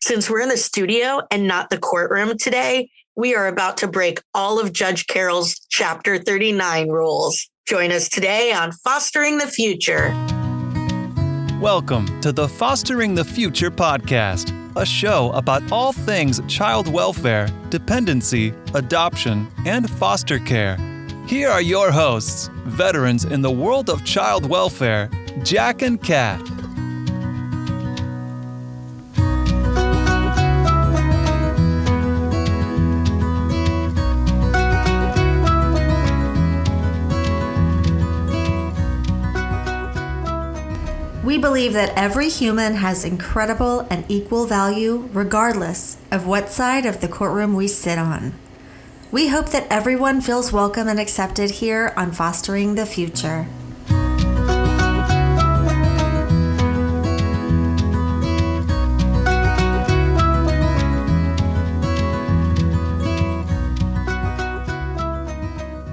Since we're in the studio and not the courtroom today, we are about to break all of Judge Carroll's Chapter 39 rules. Join us today on Fostering the Future. Welcome to the Fostering the Future podcast, a show about all things child welfare, dependency, adoption, and foster care. Here are your hosts, veterans in the world of child welfare, Jack and Kat. We believe that every human has incredible and equal value regardless of what side of the courtroom we sit on. We hope that everyone feels welcome and accepted here on Fostering the Future.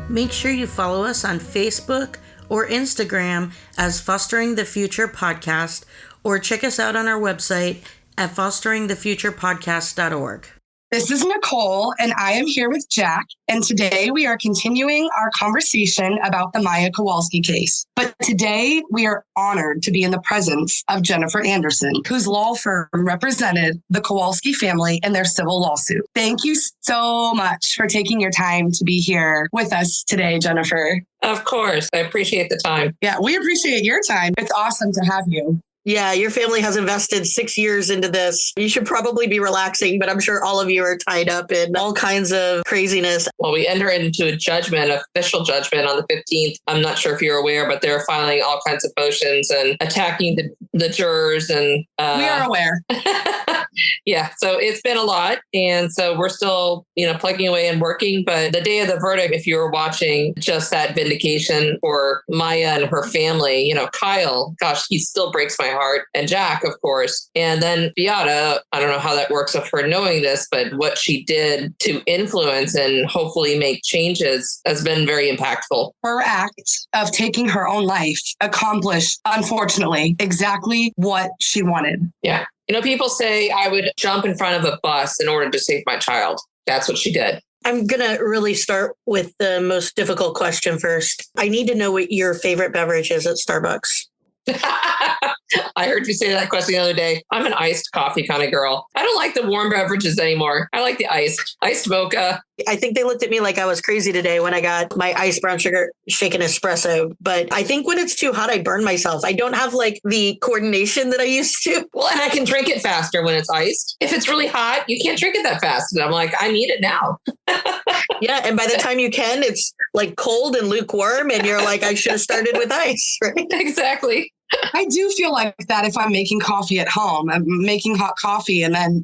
Make sure you follow us on Facebook or Instagram as Fostering the Future Podcast, or check us out on our website at fosteringthefuturepodcast.org. This is Nichole, and I am here with Jack, and today we are continuing our conversation about the Maya Kowalski case. But today we are honored to be in the presence of Jennifer Anderson, whose law firm represented the Kowalski family in their civil lawsuit. Thank you so much for taking your time to be here with us today, Jennifer. Of course. I appreciate the time. Yeah, we appreciate your time. It's awesome to have you. Yeah, your family has invested 6 years into this. You should probably be relaxing, but I'm sure all of you are tied up in all kinds of craziness. Well, we enter into a judgment, official judgment on the 15th. I'm not sure if you're aware, but they're filing all kinds of motions and attacking the jurors. And we are aware. Yeah, so it's been a lot. And so we're still, plugging away and working. But the day of the verdict, if you were watching, just that vindication for Maya and her family, Kyle, gosh, he still breaks my heart. And Jack, of course. And then Beata, I don't know how that works of her knowing this, but what she did to influence and hopefully make changes has been very impactful. Her act of taking her own life accomplished, unfortunately, exactly what she wanted. Yeah. People say I would jump in front of a bus in order to save my child. That's what she did. I'm going to really start with the most difficult question first. I need to know what your favorite beverage is at Starbucks. I heard you say that question the other day. I'm an iced coffee kind of girl. I don't like the warm beverages anymore. I like the iced mocha. I think they looked at me like I was crazy today when I got my iced brown sugar shaken espresso. But I think when it's too hot, I burn myself. I don't have the coordination that I used to. Well, and I can drink it faster when it's iced. If it's really hot, you can't drink it that fast. And I'm like, I need it now. Yeah. And by the time you can, it's cold and lukewarm. And you're like, I should have started with ice. Right? Exactly. I do feel like that if I'm making coffee at home, I'm making hot coffee and then,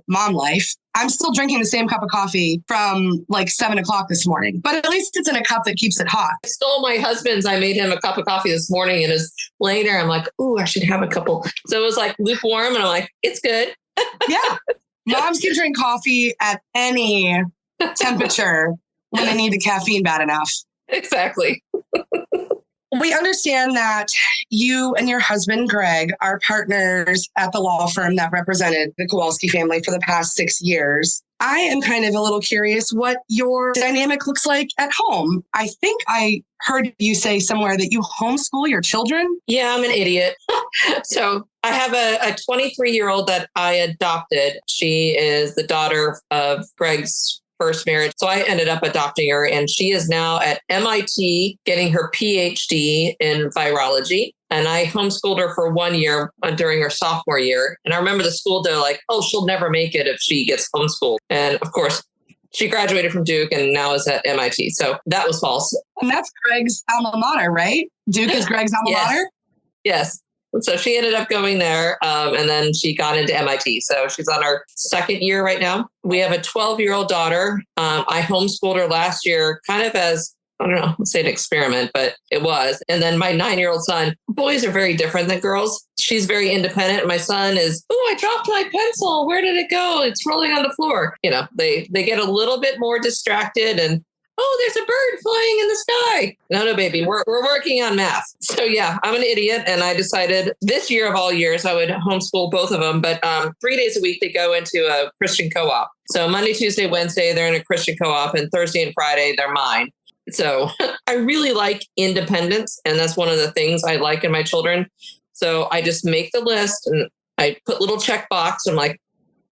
mom life, I'm still drinking the same cup of coffee from 7 o'clock this morning, but at least it's in a cup that keeps it hot. I stole my husband's. I made him a cup of coffee this morning and is laying there. I'm like, ooh, I should have a couple. So it was lukewarm and I'm like, it's good. Yeah. Moms can drink coffee at any temperature when they need the caffeine bad enough. Exactly. We understand that you and your husband, Greg, are partners at the law firm that represented the Kowalski family for the past 6 years. I am kind of a little curious what your dynamic looks like at home. I think I heard you say somewhere that you homeschool your children. Yeah, I'm an idiot. So I have a 23-year-old that I adopted. She is the daughter of Greg's first marriage. So I ended up adopting her, and she is now at MIT getting her PhD in virology. And I homeschooled her for 1 year during her sophomore year. And I remember the school, they're like, oh, she'll never make it if she gets homeschooled. And of course, she graduated from Duke and now is at MIT. So that was false. And that's Greg's alma mater, right? Duke is Greg's alma mater? Yes. So she ended up going there and then she got into MIT. So she's on her second year right now. We have a 12-year-old daughter. I homeschooled her last year kind of as, I don't know, let's say an experiment, but it was. And then my 9-year-old son, boys are very different than girls. She's very independent. My son is, oh, I dropped my pencil. Where did it go? It's rolling on the floor. They get a little bit more distracted and oh, there's a bird flying in the sky. No, baby, we're working on math. So yeah, I'm an idiot. And I decided this year of all years, I would homeschool both of them. But 3 days a week, they go into a Christian co-op. So Monday, Tuesday, Wednesday, they're in a Christian co-op, and Thursday and Friday, they're mine. So I really like independence. And that's one of the things I like in my children. So I just make the list and I put little check box. I'm like,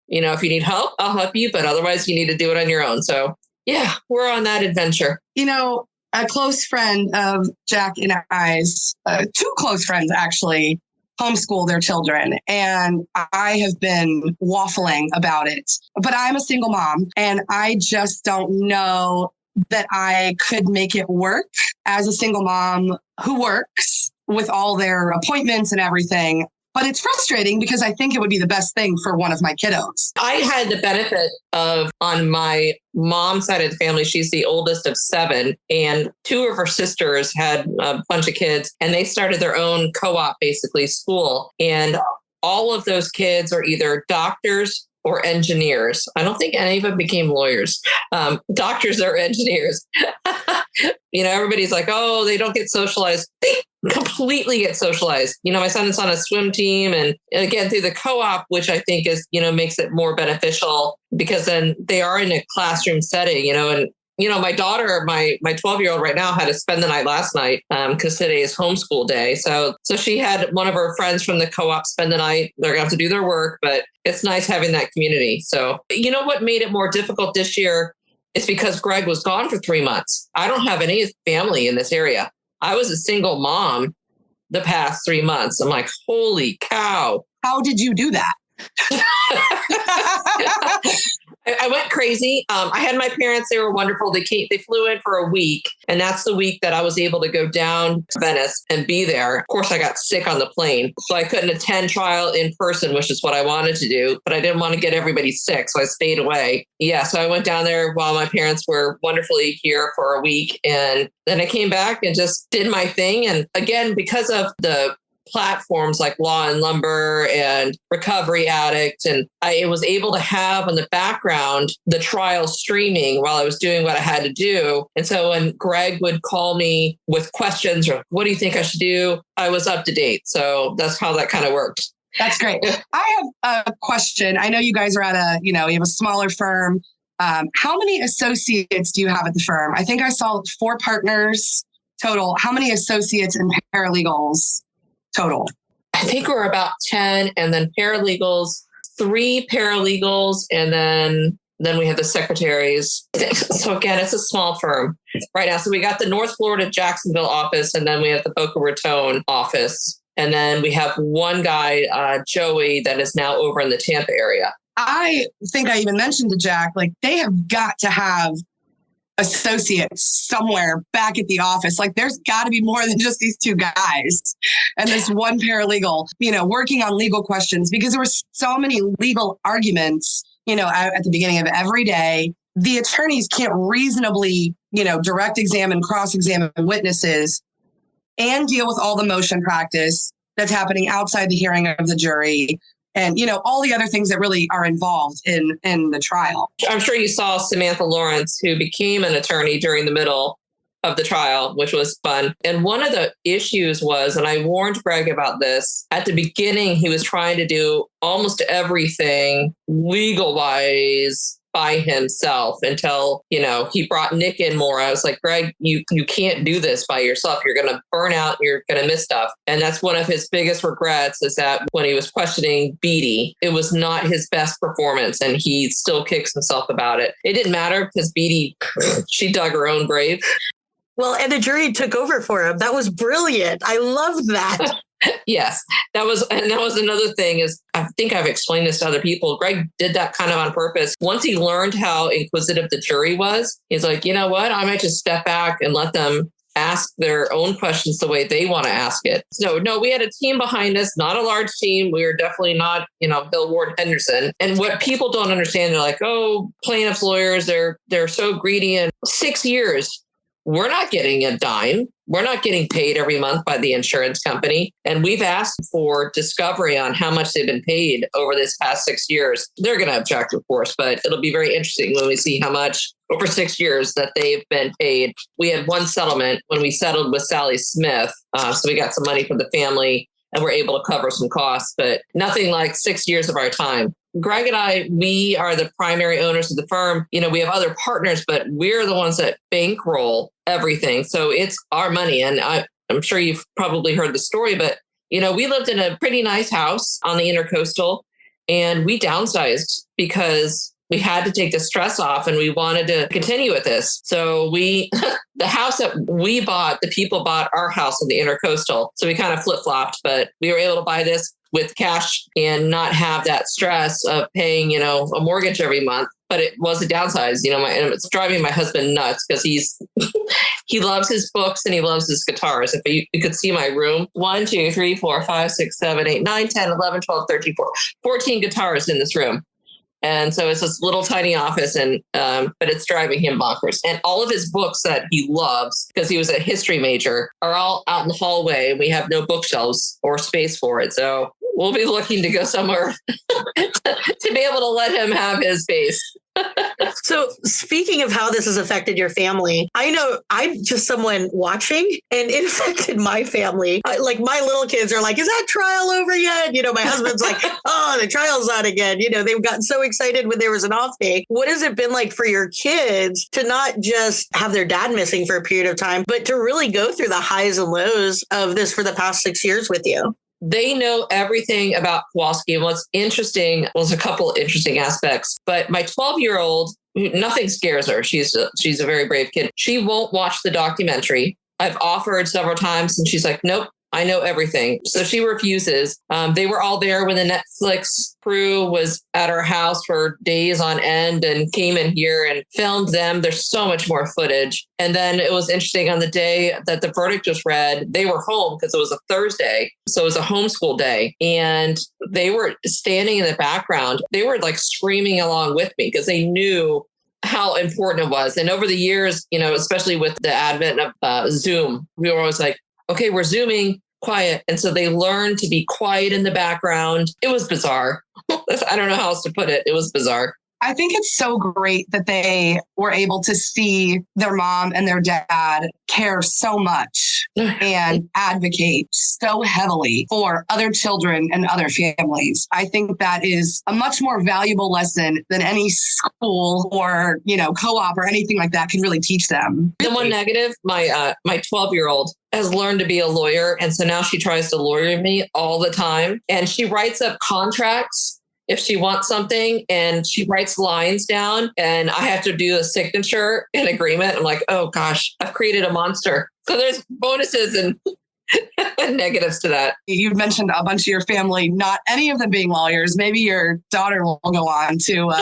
if you need help, I'll help you. But otherwise, you need to do it on your own. So yeah, we're on that adventure. A close friend of Jack and I's, two close friends actually, homeschool their children. And I have been waffling about it. But I'm a single mom, and I just don't know that I could make it work as a single mom who works with all their appointments and everything. But it's frustrating because I think it would be the best thing for one of my kiddos. I had the benefit of, on my mom's side of the family, she's the oldest of 7, and 2 of her sisters had a bunch of kids, and they started their own co-op, basically school. And all of those kids are either doctors or engineers. I don't think any of them became lawyers. Doctors or engineers. Everybody's like, oh, they don't get socialized. They completely get socialized. My son is on a swim team, and again, through the co-op, which I think is, makes it more beneficial because then they are in a classroom setting, and my daughter, my 12-year-old right now had to spend the night last night because today is homeschool day. So she had one of her friends from the co-op spend the night. They're going to have to do their work, but it's nice having that community. So what made it more difficult this year is because Greg was gone for 3 months. I don't have any family in this area. I was a single mom the past 3 months. I'm like, holy cow. How did you do that? I went crazy. I had my parents. They were wonderful. They flew in for a week. And that's the week that I was able to go down to Venice and be there. Of course, I got sick on the plane, so I couldn't attend trial in person, which is what I wanted to do. But I didn't want to get everybody sick, so I stayed away. Yeah, so I went down there while my parents were wonderfully here for a week. And then I came back and just did my thing. And again, because of the platforms like Law and Lumber and Recovery Addict, and I was able to have in the background the trial streaming while I was doing what I had to do. And so when Greg would call me with questions or what do you think I should do, I was up to date. So that's how that kind of worked. That's great. I have a question. I know you guys are at you have a smaller firm. How many associates do you have at the firm? I think I saw 4 partners total. How many associates and paralegals total? I think we're about 10, and then paralegals, 3 paralegals, and then we have the secretaries. So again, it's a small firm right now. So we got the North Florida Jacksonville office, and then we have the Boca Raton office. And then we have one guy, Joey, that is now over in the Tampa area. I think I even mentioned to Jack, like they have got to have associates somewhere back at the office. Like there's got to be more than just these 2 guys and this one paralegal, working on legal questions, because there were so many legal arguments, at the beginning of every day. The attorneys can't reasonably, direct examine, cross-examine witnesses and deal with all the motion practice that's happening outside the hearing of the jury. And, all the other things that really are involved in the trial. I'm sure you saw Samantha Lawrence, who became an attorney during the middle of the trial, which was fun. And one of the issues was, and I warned Greg about this, at the beginning, he was trying to do almost everything legal-wise by himself until, he brought Nick in more. I was like, Greg, you can't do this by yourself. You're going to burn out. You're going to miss stuff. And that's one of his biggest regrets, is that when he was questioning Beatty, it was not his best performance, and he still kicks himself about it. It didn't matter because Beatty, she dug her own grave. Well, and the jury took over for him. That was brilliant. I love that. Yes, that was another thing, is I think I've explained this to other people. Greg did that kind of on purpose. Once he learned how inquisitive the jury was, he's like, you know what? I might just step back and let them ask their own questions the way they want to ask it. So no, we had a team behind us, not a large team. We were definitely not, Bill Ward Henderson. And what people don't understand, they're like, oh, plaintiffs' lawyers, they're so greedy. And 6 years, we're not getting a dime. we're not getting paid every month by the insurance company. And we've asked for discovery on how much they've been paid over this past 6 years. They're going to object, of course, but it'll be very interesting when we see how much over 6 years that they've been paid. We had one settlement when we settled with Sally Smith. So we got some money from the family and we're able to cover some costs, but nothing like 6 years of our time. Greg and I, we are the primary owners of the firm. You know, we have other partners, but we're the ones that bankroll everything. So it's our money. And I'm sure you've probably heard the story, but, you know, we lived in a pretty nice house on the Intercoastal and we downsized because we had to take the stress off and we wanted to continue with this. So the house that we bought, the people bought our house on the Intercoastal. So we kind of flip-flopped, but we were able to buy this with cash and not have that stress of paying, you know, a mortgage every month. But it was a downsize, you know, and it's driving my husband nuts because he loves his books and he loves his guitars. If you could see my room, 1, 2, 3, 4, 5, 6, 7, 8, 9, 10, 11, 12, 13, 14 guitars in this room. And so it's this little tiny office, and but it's driving him bonkers. And all of his books that he loves, because he was a history major, are all out in the hallway. We have no bookshelves or space for it. So we'll be looking to go somewhere to be able to let him have his space. So speaking of how this has affected your family, I know I'm just someone watching and it affected my family. Like my little kids are like, is that trial over yet? You know, my husband's like, oh, the trial's on again. You know, they've gotten so excited when there was an off day. What has it been like for your kids to not just have their dad missing for a period of time, but to really go through the highs and lows of this for the past 6 years with you? They know everything about Kowalski. And what's interesting, well, there's a couple interesting aspects, but my 12-year-old, nothing scares her. She's a very brave kid. She won't watch the documentary. I've offered several times and she's like, nope, I know everything. So she refuses. They were all there when the Netflix crew was at our house for days on end and came in here and filmed them. There's so much more footage. And then it was interesting on the day that the verdict was read, they were home because it was a Thursday. So it was a homeschool day. And they were standing in the background. They were like screaming along with me because they knew how important it was. And over the years, you know, especially with the advent of Zoom, we were always like, okay, we're Zooming, quiet. And so they learned to be quiet in the background. It was bizarre. I don't know how else to put it. It was bizarre. I think it's so great that they were able to see their mom and their dad care so much and advocate so heavily for other children and other families. I think that is a much more valuable lesson than any school or, you know, co-op or anything like that can really teach them. The one negative, my 12-year-old has learned to be a lawyer. And so now she tries to lawyer me all the time. And she writes up contracts if she wants something, and she writes lines down and I have to do a signature in agreement. I'm like, oh gosh, I've created a monster. So there's bonuses and negatives to that. You mentioned a bunch of your family, not any of them being lawyers. Maybe your daughter will go on to...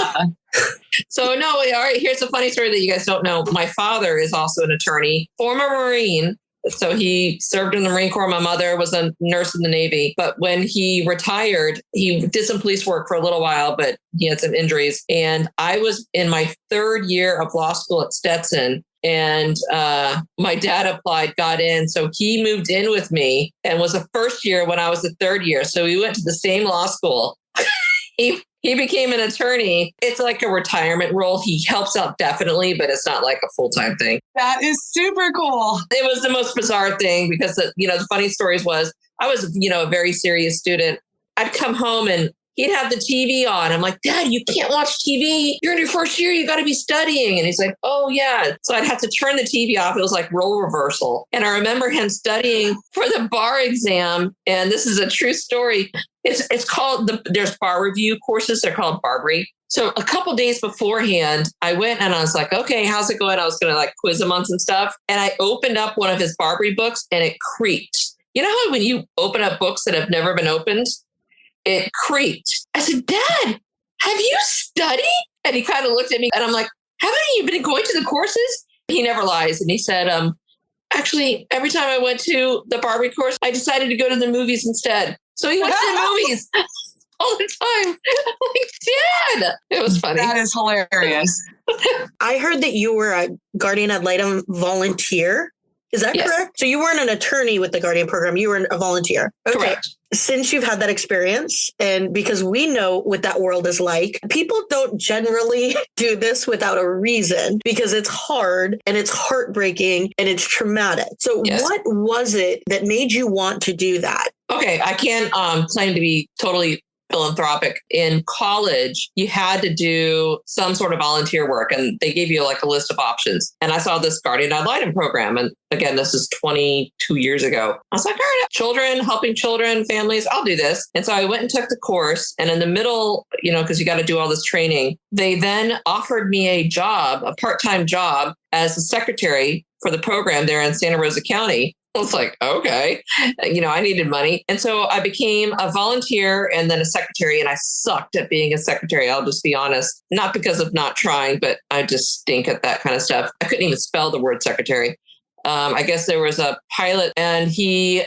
So no, all right, here's a funny story that you guys don't know. My father is also an attorney, former Marine. So he served in the Marine Corps. My mother was a nurse in the Navy. But when he retired, he did some police work for a little while, but he had some injuries. And I was in my 3rd year of law school at Stetson. And my dad applied, got in. So he moved in with me and was the 1st year when I was the 3rd year. So we went to the same law school. He became an attorney. It's like a retirement role. He helps out definitely, but it's not like a full-time thing. That is super cool. It was the most bizarre thing because, the funny stories was I was, a very serious student. I'd come home and he'd have the TV on. I'm like, Dad, you can't watch TV. You're in your 1st year. You got to be studying. And he's like, oh, yeah. So I'd have to turn the TV off. It was like role reversal. And I remember him studying for the bar exam. And this is a true story. It's called, there's bar review courses. They're called Barbary. So a couple days beforehand, I went and I was like, okay, how's it going? I was going to quiz him on some stuff. And I opened up one of his Barbary books and it creaked. You know how when you open up books that have never been opened, it creaked. I said, Dad, have you studied? And he kind of looked at me and I'm like, haven't you been going to the courses? He never lies. And he said, actually, every time I went to the Barbary course, I decided to go to the movies instead. So he went to the movies all the time. I'm like, Dad, it was funny. That is hilarious. I heard that you were a guardian ad litem volunteer. Is that Yes. correct? So you weren't an attorney with the Guardian program. You were a volunteer. Okay. Correct. Since you've had that experience, and because we know what that world is like, people don't generally do this without a reason because it's hard and it's heartbreaking and it's traumatic. So Yes. what was it that made you want to do that? Okay, I can't claim to be totally philanthropic. In college, you had to do some sort of volunteer work, and they gave you like a list of options. And I saw this Guardian Ad Litem program. And again, this is 22 years ago. I was like, all right, children, helping children, families, I'll do this. And so I went and took the course. And in the middle, because you got to do all this training, they then offered me a job, a part-time job as a secretary for the program there in Santa Rosa County. I was like, okay, I needed money. And so I became a volunteer and then a secretary, and I sucked at being a secretary. I'll just be honest, not because of not trying, but I just stink at that kind of stuff. I couldn't even spell the word secretary. I guess there was a pilot and he,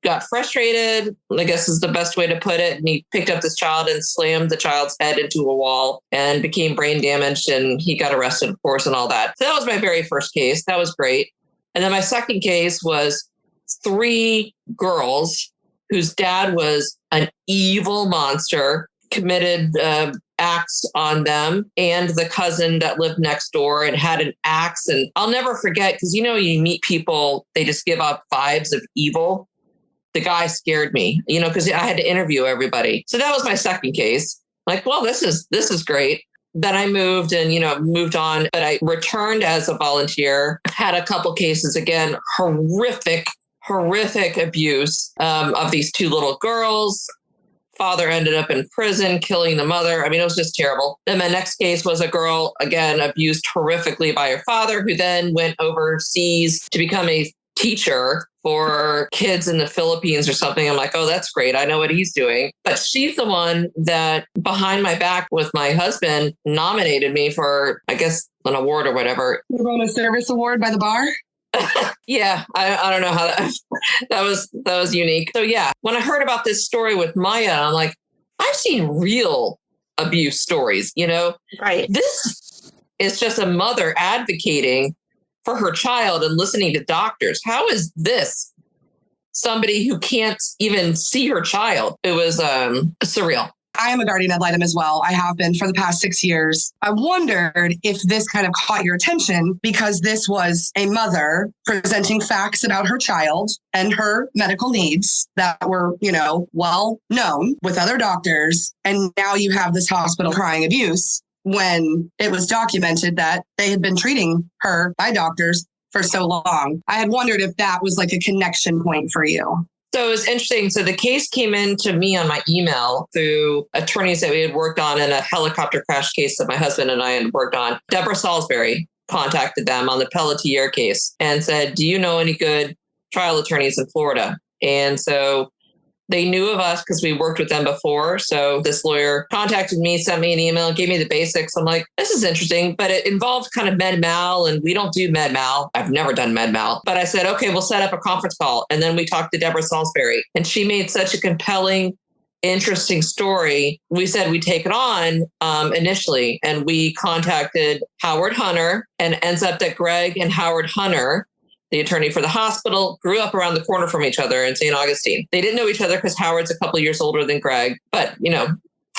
got frustrated, I guess is the best way to put it. And he picked up this child and slammed the child's head into a wall and became brain damaged. And he got arrested, of course, and all that. So that was my very first case. That was great. And then my second case was 3 girls whose dad was an evil monster, committed acts on them, and the cousin that lived next door and had an axe. And I'll never forget, because you meet people, they just give off vibes of evil. The guy scared me, because I had to interview everybody. So that was my second case. Like, well, this is great. Then I moved and, moved on, but I returned as a volunteer, had a couple cases, again, horrific abuse of these 2 little girls. Father ended up in prison, killing the mother. I mean, it was just terrible. Then my next case was a girl, again, abused horrifically by her father, who then went overseas to become a teacher for kids in the Philippines or something. I'm like, oh, that's great. I know what he's doing. But she's the one that behind my back with my husband nominated me for, I guess, an award or whatever. You won a service award by the bar? Yeah, I don't know how that was unique. So yeah, when I heard about this story with Maya, I'm like, I've seen real abuse stories, Right. This is just a mother advocating for her child and listening to doctors. How is this somebody who can't even see her child? It was surreal. I am a guardian ad litem as well. I have been for the past 6 years. I wondered if this kind of caught your attention because this was a mother presenting facts about her child and her medical needs that were, well known with other doctors. And now you have this hospital crying abuse when it was documented that they had been treating her by doctors for so long. I had wondered if that was like a connection point for you. So it was interesting. So the case came in to me on my email through attorneys that we had worked on in a helicopter crash case that my husband and I had worked on. Deborah Salisbury contacted them on the Pelletier case and said, do you know any good trial attorneys in Florida? And so they knew of us because we worked with them before. So this lawyer contacted me, sent me an email, gave me the basics. I'm like, this is interesting, but it involved kind of med mal, and we don't do med mal. I've never done med mal. But I said, okay, we'll set up a conference call. And then we talked to Deborah Salisbury, and she made such a compelling, interesting story. We said we'd take it on initially, and we contacted Howard Hunter, and ends up that Greg and Howard Hunter, the attorney for the hospital, grew up around the corner from each other in St. Augustine. They didn't know each other because Howard's a couple of years older than Greg. But,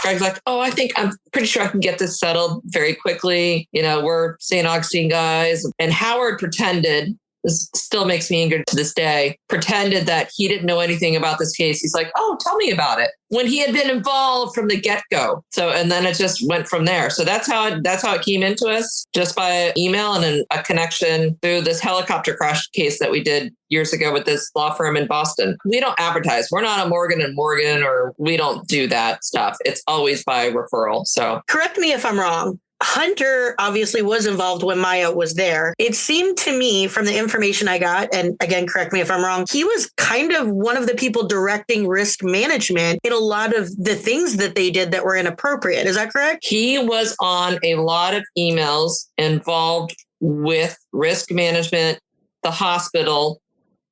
Greg's like, oh, I'm pretty sure I can get this settled very quickly. We're St. Augustine guys. And Howard pretended, this still makes me angry to this day, pretended that he didn't know anything about this case. He's like, oh, tell me about it, when he had been involved from the get-go. So, and then it just went from there. So that's how it came into us, just by email and a connection through this helicopter crash case that we did years ago with this law firm in Boston. We don't advertise. We're not a Morgan & Morgan, or we don't do that stuff. It's always by referral. So correct me if I'm wrong. Hunter obviously was involved when Maya was there. It seemed to me from the information I got, and again, correct me if I'm wrong, he was kind of one of the people directing risk management in a lot of the things that they did that were inappropriate. Is that correct? He was on a lot of emails involved with risk management, the hospital,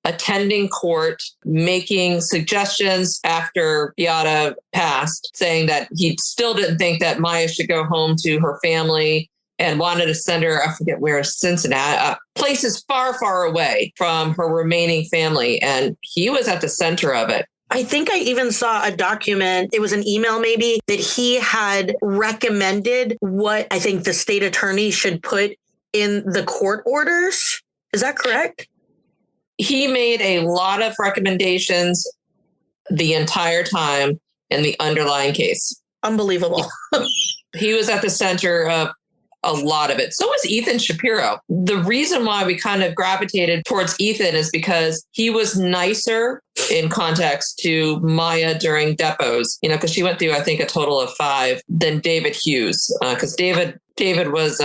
attending court, making suggestions after Beata passed, saying that he still didn't think that Maya should go home to her family and wanted to send her, I forget where, Cincinnati, places far, far away from her remaining family. And he was at the center of it. I think I even saw a document, it was an email maybe, that he had recommended what I think the state attorney should put in the court orders. Is that correct? He made a lot of recommendations the entire time in the underlying case. Unbelievable. He was at the center of a lot of it. So was Ethan Shapiro. The reason why we kind of gravitated towards Ethan is because he was nicer in context to Maya during depots, because she went through, I think, a total of 5 than David Hughes, because David was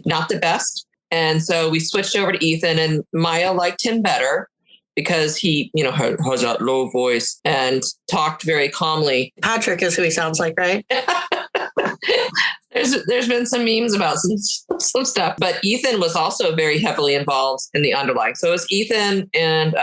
not the best. And so we switched over to Ethan, and Maya liked him better because he, has that low voice and talked very calmly. Patrick is who he sounds like, right? There's been some memes about some stuff, but Ethan was also very heavily involved in the underlying. So it was Ethan and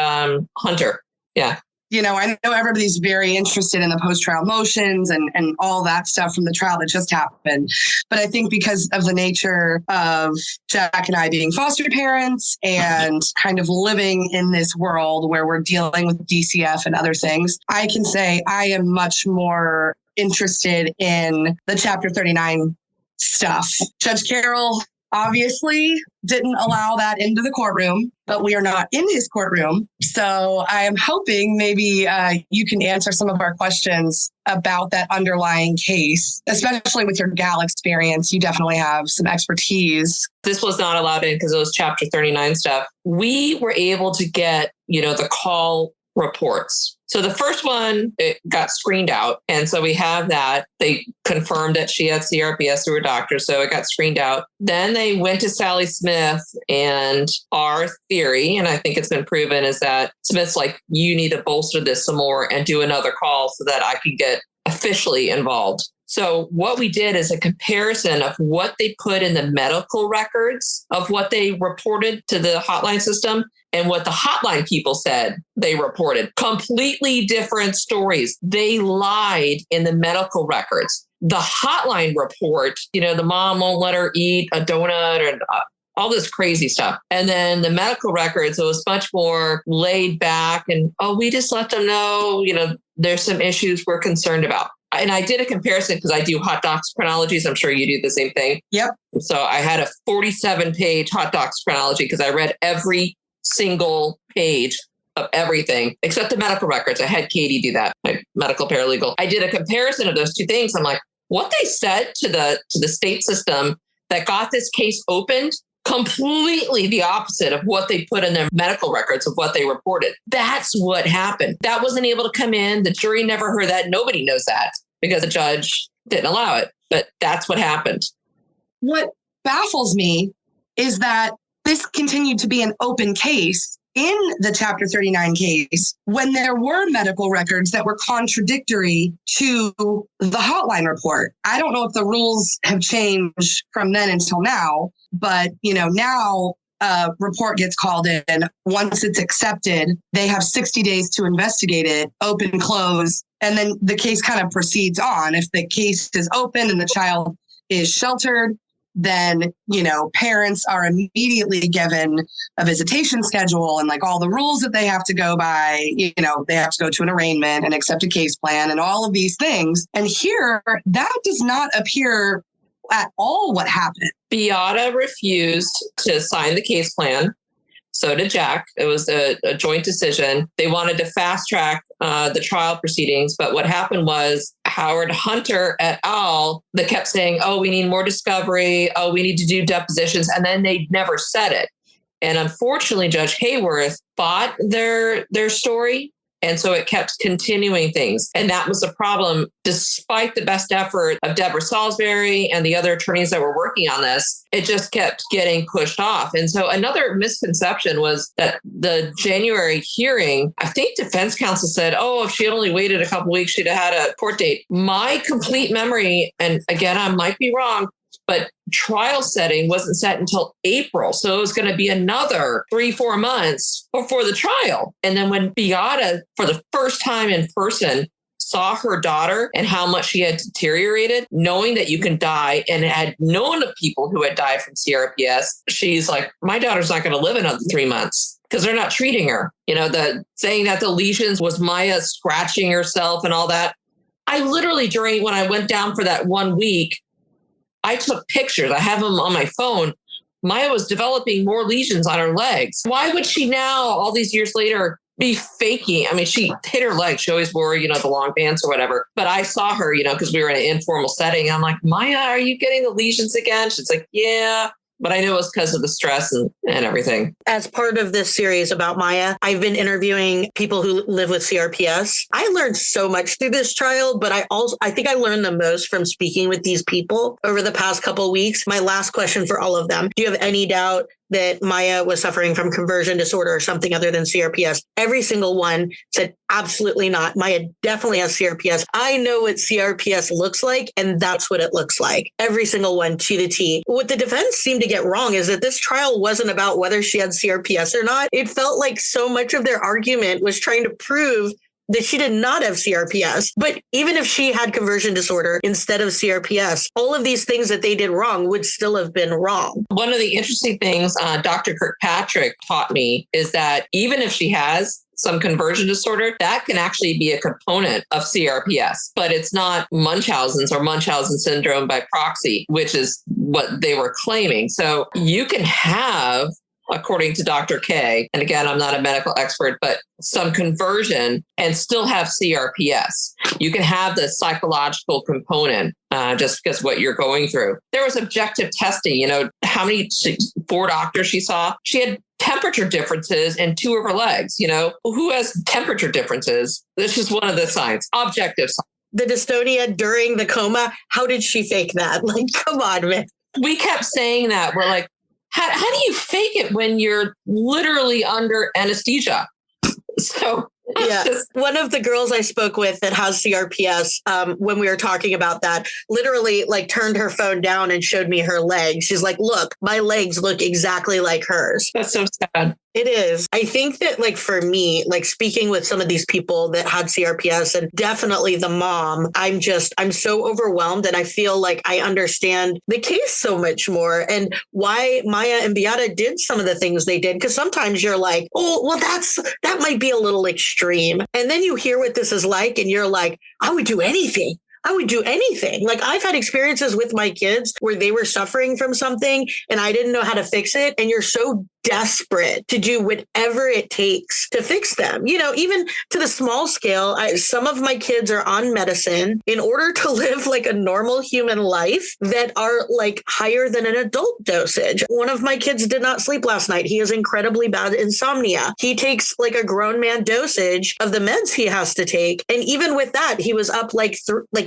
Hunter. Yeah. I know everybody's very interested in the post-trial motions and all that stuff from the trial that just happened. But I think because of the nature of Jack and I being foster parents and kind of living in this world where we're dealing with DCF and other things, I can say I am much more interested in the Chapter 39 stuff. Judge Carroll obviously didn't allow that into the courtroom, but we are not in his courtroom. So I am hoping maybe you can answer some of our questions about that underlying case, especially with your gal experience. You definitely have some expertise. This was not allowed in because it was Chapter 39 stuff. We were able to get, the call reports. So the first one, it got screened out. And so we have that. They confirmed that she had CRPS through her doctor. So it got screened out. Then they went to Sally Smith, and our theory, and I think it's been proven, is that Smith's like, you need to bolster this some more and do another call so that I can get officially involved. So what we did is a comparison of what they put in the medical records of what they reported to the hotline system and what the hotline people said they reported. Completely different stories. They lied in the medical records. The hotline report, the mom won't let her eat a donut and all this crazy stuff. And then the medical records, it was much more laid back and, we just let them know, there's some issues we're concerned about. And I did a comparison because I do hot docs chronologies. I'm sure you do the same thing. Yep. So I had a 47-page hot docs chronology because I read every single page of everything except the medical records. I had Katie do that, my medical paralegal. I did a comparison of those two things. I'm like, what they said to the state system that got this case opened, completely the opposite of what they put in their medical records of what they reported. That's what happened. That wasn't able to come in. The jury never heard that. Nobody knows that because the judge didn't allow it. But that's what happened. What baffles me is that this continued to be an open case in the Chapter 39 case when there were medical records that were contradictory to the hotline report. I don't know if the rules have changed from then until now, but now a report gets called in. Once it's accepted, they have 60 days to investigate it, open, close, and then the case kind of proceeds on. If the case is open and the child is sheltered, then, parents are immediately given a visitation schedule and like all the rules that they have to go by. They have to go to an arraignment and accept a case plan and all of these things. And here, that does not appear at all what happened. Beata refused to sign the case plan. So did Jack. It was a joint decision. They wanted to fast track the trial proceedings. But what happened was Howard Hunter et al. They kept saying, we need more discovery. We need to do depositions. And then they never said it. And unfortunately, Judge Hayworth bought their story. And so it kept continuing things. And that was the problem. Despite the best effort of Deborah Salisbury and the other attorneys that were working on this, it just kept getting pushed off. And so another misconception was that the January hearing, I think defense counsel said, if she had only waited a couple of weeks, she'd have had a court date. My complete memory, and again, I might be wrong, but trial setting wasn't set until April. So it was going to be another 3-4 months before the trial. And then when Beata, for the first time in person, saw her daughter and how much she had deteriorated, knowing that you can die, and had known of people who had died from CRPS, she's like, my daughter's not going to live another 3 months because they're not treating her. The saying that the lesions was Maya scratching herself and all that. I literally, when I went down for that 1 week, I took pictures. I have them on my phone. Maya was developing more lesions on her legs. Why would she now, all these years later, be faking? I mean, she hit her leg. She always wore, the long pants or whatever. But I saw her, because we were in an informal setting. I'm like, Maya, are you getting the lesions again? She's like, yeah. But I know it was because of the stress and everything. As part of this series about Maya, I've been interviewing people who live with CRPS. I learned so much through this trial, but I think I learned the most from speaking with these people over the past couple of weeks. My last question for all of them: do you have any doubt that Maya was suffering from conversion disorder or something other than CRPS? Every single one said, absolutely not. Maya definitely has CRPS. I know what CRPS looks like, and that's what it looks like. Every single one to the T. What the defense seemed to get wrong is that this trial wasn't about whether she had CRPS or not. It felt like so much of their argument was trying to prove that she did not have CRPS. But even if she had conversion disorder instead of CRPS, all of these things that they did wrong would still have been wrong. One of the interesting things Dr. Kirkpatrick taught me is that even if she has some conversion disorder, that can actually be a component of CRPS, but it's not Munchausen's or Munchausen syndrome by proxy, which is what they were claiming. So you can have, according to Dr. K, and again, I'm not a medical expert, but some conversion and still have CRPS. You can have the psychological component just because what you're going through. There was objective testing, how many, 4 doctors she saw. She had temperature differences in 2 of her legs. Who has temperature differences? This is one of the signs, objective signs. The dystonia during the coma, how did she fake that? Like, come on, man. We kept saying that. We're like, how do you fake it when you're literally under anesthesia? So yeah, one of the girls I spoke with that has CRPS, when we were talking about that, literally turned her phone down and showed me her legs. She's like, look, my legs look exactly like hers. That's so sad. It is. I think that for me, speaking with some of these people that had CRPS and definitely the mom, I'm so overwhelmed, and I feel like I understand the case so much more and why Maya and Beata did some of the things they did. Because sometimes you're like, oh, well, that might be a little extreme. And then you hear what this is like and you're like, I would do anything. I would do anything. I've had experiences with my kids where they were suffering from something and I didn't know how to fix it. And you're so desperate to do whatever it takes to fix them. Even to the small scale, some of my kids are on medicine in order to live a normal human life that are higher than an adult dosage. One of my kids did not sleep last night. He has incredibly bad insomnia. He takes a grown man dosage of the meds he has to take. And even with that, he was up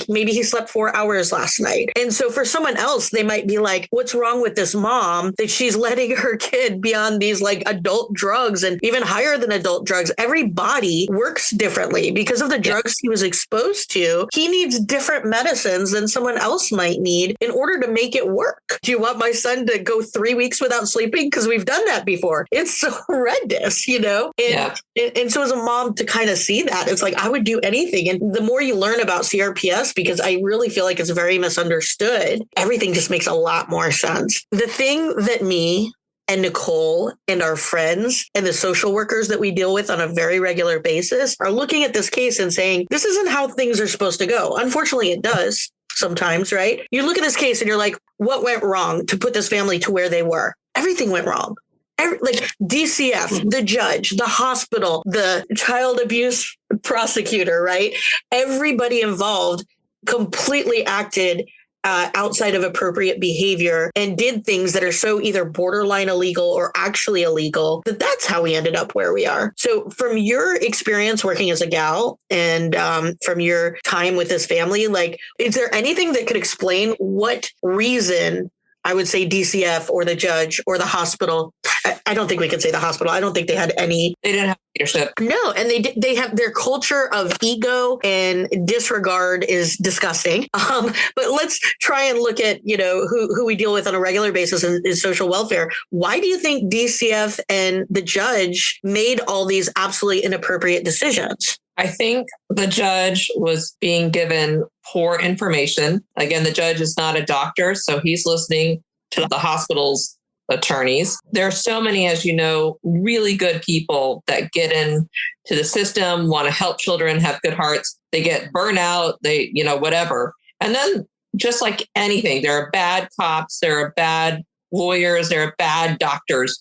maybe he slept 4 hours last night. And so for someone else, they might be like, what's wrong with this mom that she's letting her kid be on these adult drugs and even higher than adult drugs? Every body works differently because of the drugs he was exposed to. He needs different medicines than someone else might need in order to make it work. Do you want my son to go 3 weeks without sleeping? Because we've done that before. It's so horrendous, And so as a mom to kind of see that, it's I would do anything. And the more you learn about CRPS, because I really feel like it's very misunderstood, everything just makes a lot more sense. The thing that me and Nichole and our friends and the social workers that we deal with on a very regular basis are looking at this case and saying, this isn't how things are supposed to go. Unfortunately, it does sometimes, right? You look at this case and you're like, what went wrong to put this family to where they were? Everything went wrong. DCF, the judge, the hospital, the child abuse prosecutor, right? Everybody involved completely acted outside of appropriate behavior and did things that are so either borderline illegal or actually illegal that's how we ended up where we are. So from your experience working as a gal and from your time with this family, is there anything that could explain what reason I would say DCF or the judge or the hospital? I don't think we can say the hospital. I don't think they had any. They didn't have leadership. No, and they have their culture of ego and disregard is disgusting. But let's try and look at who we deal with on a regular basis in social welfare. Why do you think DCF and the judge made all these absolutely inappropriate decisions? I think the judge was being given poor information. Again, the judge is not a doctor, so he's listening to the hospital's attorneys. There are so many, as you know, really good people that get into the system, want to help children, have good hearts. They get burnout, whatever. And then just like anything, there are bad cops, there are bad lawyers, there are bad doctors.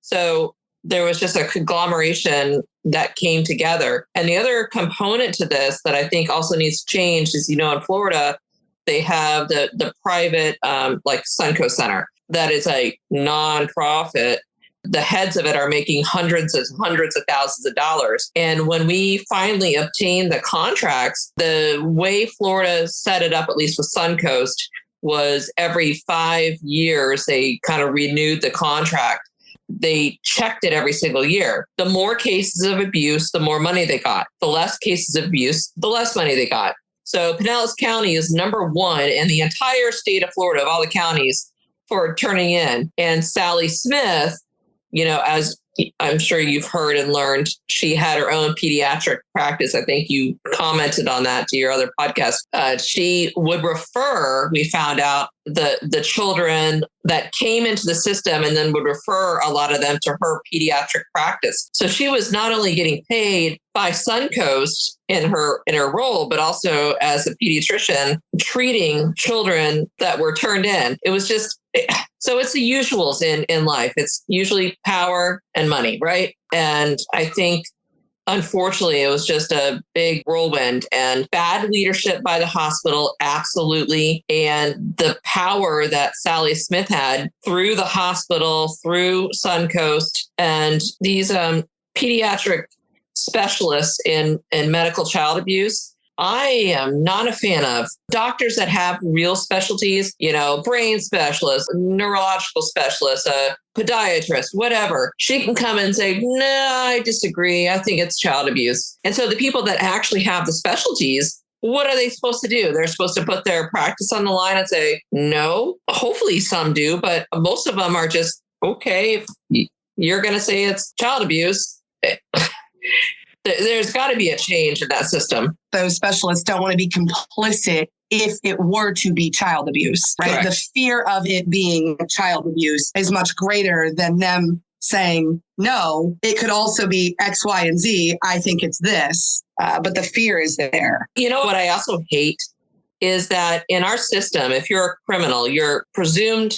So there was just a conglomeration that came together. And the other component to this that I think also needs to change is, in Florida, they have the private like Suncoast Center. That is a nonprofit. The heads of it are making hundreds of thousands of dollars. And when we finally obtained the contracts, the way Florida set it up, at least with Suncoast, was every 5 years, they kind of renewed the contract. They checked it every single year. The more cases of abuse, the more money they got. The less cases of abuse, the less money they got. So Pinellas County is number one in the entire state of Florida, of all the counties, for turning in. And Sally Smith, as I'm sure you've heard and learned, she had her own pediatric practice. I think you commented on that to your other podcast. She would refer, we found out, the children that came into the system and then would refer a lot of them to her pediatric practice. So she was not only getting paid by Suncoast in her role, but also as a pediatrician treating children that were turned in. It was just, so it's the usuals in life. It's usually power and money, right? And I think, unfortunately, it was just a big whirlwind and bad leadership by the hospital, absolutely. And the power that Sally Smith had through the hospital, through Suncoast, and these pediatric specialists in medical child abuse, I am not a fan of. Doctors that have real specialties, brain specialists, neurological specialists, a podiatrist, whatever. She can come and say, no, I disagree. I think it's child abuse. And so the people that actually have the specialties, what are they supposed to do? They're supposed to put their practice on the line and say, no. Hopefully some do, but most of them are just, okay, if you're going to say it's child abuse, there's got to be a change in that system. Those specialists don't want to be complicit if it were to be child abuse, right? Correct. The fear of it being child abuse is much greater than them saying, no, it could also be X, Y, and Z. I think it's this, but the fear is there. You know what I also hate is that in our system, if you're a criminal, you're presumed